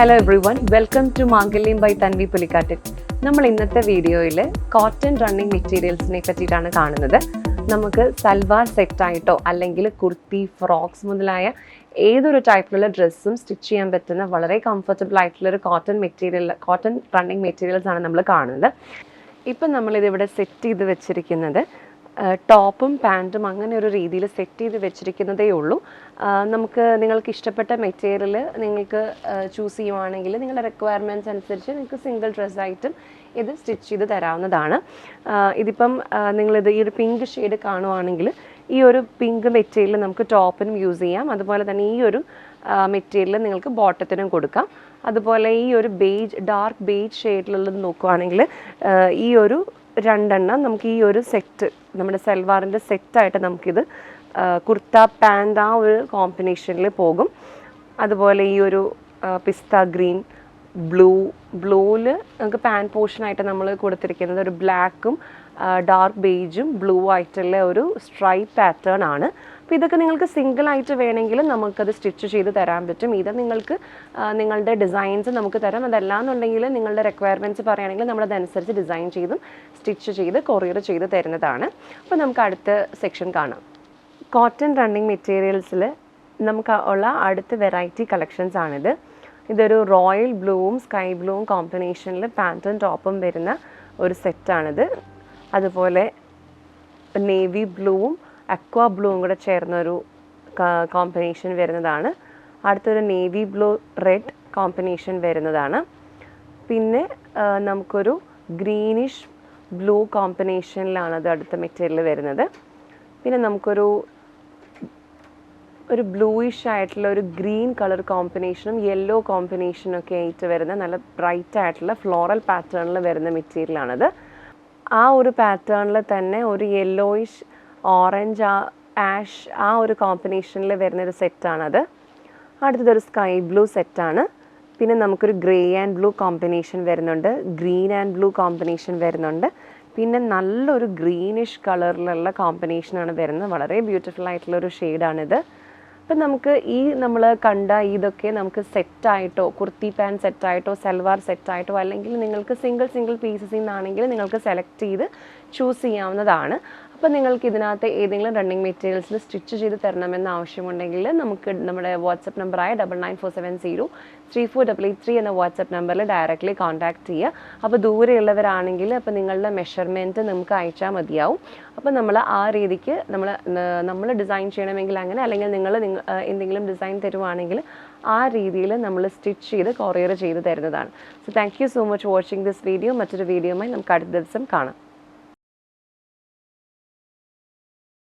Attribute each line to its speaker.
Speaker 1: Hello everyone, welcome to Mangalyam by Thanvi Pulikkattil. നമ്മൾ ഇന്നത്തെ വീഡിയോയിൽ കോട്ടൺ റണ്ണിങ് മെറ്റീരിയൽസിനെ പറ്റിയിട്ടാണ് കാണുന്നത്. നമുക്ക് സൽവാർ സെറ്റായിട്ടോ അല്ലെങ്കിൽ കുർത്തി, ഫ്രോക്സ് മുതലായ ഏതൊരു ടൈപ്പിലുള്ള ഡ്രസ്സും സ്റ്റിച്ച് ചെയ്യാൻ പറ്റുന്ന വളരെ കംഫർട്ടബിൾ ആയിട്ടുള്ളൊരു കോട്ടൺ റണ്ണിങ് മെറ്റീരിയൽസ് ആണ് നമ്മൾ കാണുന്നത്. ഇപ്പം നമ്മളിതിവിടെ സെറ്റ് ചെയ്ത് വെച്ചിരിക്കുന്നത് ടോപ്പും പാൻറ്റും അങ്ങനെ ഒരു രീതിയിൽ സെറ്റ് ചെയ്ത് വെച്ചിരിക്കുന്നതേ ഉള്ളൂ. നിങ്ങൾക്ക് ഇഷ്ടപ്പെട്ട മെറ്റീരിയൽ നിങ്ങൾക്ക് ചൂസ് ചെയ്യുവാണെങ്കിൽ നിങ്ങളുടെ റിക്വയർമെൻറ്റ്സ് അനുസരിച്ച് നിങ്ങൾക്ക് സിംഗിൾ ഡ്രസ്സായിട്ടും ഇത് സ്റ്റിച്ച് ചെയ്ത് തരാവുന്നതാണ്. ഇതിപ്പം നിങ്ങളിത് ഈ ഒരു പിങ്ക് ഷെയ്ഡ് കാണുവാണെങ്കിൽ ഈ ഒരു പിങ്ക് മെറ്റീരിയൽ നമുക്ക് ടോപ്പിനും യൂസ് ചെയ്യാം. അതുപോലെ തന്നെ ഈ ഒരു മെറ്റീരിയൽ നിങ്ങൾക്ക് ബോട്ടത്തിനും കൊടുക്കാം. അതുപോലെ ഈ ഒരു ഡാർക്ക് ബേജ് ഷെയ്ഡിലുള്ളത് നോക്കുവാണെങ്കിൽ ഈ ഒരു രണ്ടെണ്ണം നമുക്ക് ഈ ഒരു സെറ്റ് നമ്മുടെ സൽവാറിൻ്റെ സെറ്റായിട്ട് നമുക്കിത് കുർത്ത പാൻറ് ആ ഒരു കോമ്പിനേഷനിൽ പോകും. അതുപോലെ ഈ ഒരു പിസ്ത ഗ്രീൻ, ബ്ലൂവിൽ നമുക്ക് പാൻറ് പോർഷനായിട്ട് നമ്മൾ കൊടുത്തിരിക്കുന്നത് ഒരു ബ്ലാക്കും ഡാർക്ക് ബേജും ബ്ലൂ ആയിട്ടുള്ള ഒരു സ്ട്രൈപ്പ് പാറ്റേൺ ആണ്. അപ്പോൾ ഇതൊക്കെ നിങ്ങൾക്ക് സിംഗിളായിട്ട് വേണമെങ്കിൽ നമുക്കത് സ്റ്റിച്ച് ചെയ്ത് തരാൻ പറ്റും. ഇത് നിങ്ങൾക്ക് നിങ്ങളുടെ ഡിസൈൻസ് നമുക്ക് തരാം. അതല്ലാന്നുണ്ടെങ്കിൽ നിങ്ങളുടെ റിക്വയർമെൻറ്റ്സ് പറയുകയാണെങ്കിൽ നമ്മളതനുസരിച്ച് ഡിസൈൻ ചെയ്തും സ്റ്റിച്ച് ചെയ്ത് കൊറിയർ ചെയ്ത് തരുന്നതാണ്. അപ്പോൾ നമുക്ക് അടുത്ത സെക്ഷൻ കാണാം. കോട്ടൺ റണ്ണിങ് മെറ്റീരിയൽസിൽ നമുക്ക് ഉള്ള അടുത്ത വെറൈറ്റി കളക്ഷൻസ് ആണിത്. ഇതൊരു റോയൽ ബ്ലൂവും സ്കൈ ബ്ലൂവും കോമ്പിനേഷനിൽ പാൻറ്റും ടോപ്പും വരുന്ന ഒരു സെറ്റാണിത്. അതുപോലെ നേവി ബ്ലൂവും അക്വാ ബ്ലൂവും കൂടെ ചേർന്നൊരു കോമ്പിനേഷൻ വരുന്നതാണ്. അടുത്തൊരു നേവി ബ്ലൂ റെഡ് കോമ്പിനേഷൻ വരുന്നതാണ്. പിന്നെ നമുക്കൊരു ഗ്രീനിഷ് ബ്ലൂ കോമ്പിനേഷനിലാണ് അത് അടുത്ത മെറ്റീരിയൽ വരുന്നത്. പിന്നെ നമുക്കൊരു ബ്ലൂയിഷ് ആയിട്ടുള്ള ഒരു ഗ്രീൻ കളർ കോമ്പിനേഷനും യെല്ലോ കോമ്പിനേഷനും ഒക്കെ ആയിട്ട് വരുന്ന നല്ല ബ്രൈറ്റ് ആയിട്ടുള്ള ഫ്ലോറൽ പാറ്റേണിൽ വരുന്ന മെറ്റീരിയലാണത്. ആ ഒരു പാറ്റേണിൽ തന്നെ ഒരു യെല്ലോയിഷ് ഓറഞ്ച് ആഷ് ആ ഒരു കോമ്പിനേഷനിൽ വരുന്നൊരു സെറ്റാണത്. അടുത്തതൊരു സ്കൈ ബ്ലൂ സെറ്റാണ്. പിന്നെ നമുക്കൊരു ഗ്രേ ആൻഡ് ബ്ലൂ കോമ്പിനേഷൻ വരുന്നുണ്ട്, ഗ്രീൻ ആൻഡ് ബ്ലൂ കോമ്പിനേഷൻ വരുന്നുണ്ട്. പിന്നെ നല്ലൊരു ഗ്രീനിഷ് കളറിലുള്ള കോമ്പിനേഷനാണ് വരുന്നത്. വളരെ ബ്യൂട്ടിഫുൾ ആയിട്ടുള്ളൊരു ഷെയ്ഡാണിത്. അപ്പം നമുക്ക് നമ്മൾ കണ്ട ഇതൊക്കെ നമുക്ക് സെറ്റായിട്ടോ കുർത്തി പാൻറ് സെറ്റായിട്ടോ സൽവാർ സെറ്റായിട്ടോ അല്ലെങ്കിൽ നിങ്ങൾക്ക് സിംഗിൾ പീസസിൽ നിന്നാണെങ്കിൽ നിങ്ങൾക്ക് സെലക്ട് ചെയ്ത് ചൂസ് ചെയ്യാവുന്നതാണ്. അപ്പോൾ നിങ്ങൾക്ക് ഇതിനകത്ത് ഏതെങ്കിലും റണ്ണിങ് മെറ്റീരിയൽസിൽ സ്റ്റിച്ച് ചെയ്ത് തരണമെന്ന് ആവശ്യമുണ്ടെങ്കിൽ നമുക്ക് നമ്മുടെ വാട്സപ്പ് നമ്പറായ 9947034883 എന്ന വാട്സപ്പ് നമ്പറിൽ ഡയറക്റ്റ്ലി കോൺടാക്ട് ചെയ്യുക. അപ്പോൾ ദൂരെയുള്ളവരാണെങ്കിൽ അപ്പോൾ നിങ്ങളുടെ മെഷർമെൻറ്റ് നമുക്ക് അയച്ചാൽ മതിയാവും. അപ്പോൾ നമ്മൾ ആ രീതിക്ക് നമ്മൾ ഡിസൈൻ ചെയ്യണമെങ്കിൽ അങ്ങനെ, അല്ലെങ്കിൽ നിങ്ങൾ എന്തെങ്കിലും ഡിസൈൻ തരുവാണെങ്കിൽ ആ രീതിയിൽ നമ്മൾ സ്റ്റിച്ച് ചെയ്ത് കൊറിയർ ചെയ്ത് തരുന്നതാണ്. So thank you so much watching this video. മറ്റൊരു വീഡിയോയുമായി നമുക്ക് അടുത്ത ദിവസം കാണാം.